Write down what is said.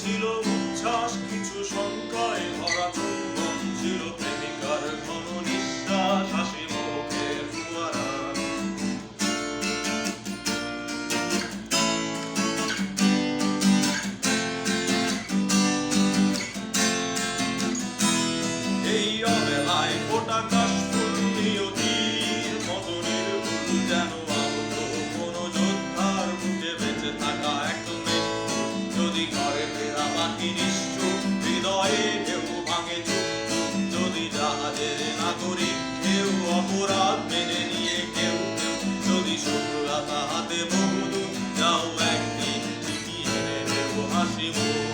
ছিল উচ্ছ্বাস, কিছু শঙ্কায় ভরা চুম্বন ছিল প্রেমিকার ঘন নিঃশ্বাস, হাসি মুখের ফোয়ারা। এই অবেলায় ফোটা কাশফুল নিয়তির মতো নির্ভুল, যেন আহত কোনো যোদ্ধার বুকে বেঁচে থাকা এক মৃত্যু। যদি ঘরে ফেরা বাকি নিশ্চুপ, হৃদয়ে ঢেউ ভাঙে চুপ, যদি জাহাজের নাগরিক কেউ অপরাধ মেনে নিয়ে কেউ কেউ, যদি শত্রুরা হাতে বহুদূর যাও একদিন ঠিকই এনে দেব হাসি মুখ।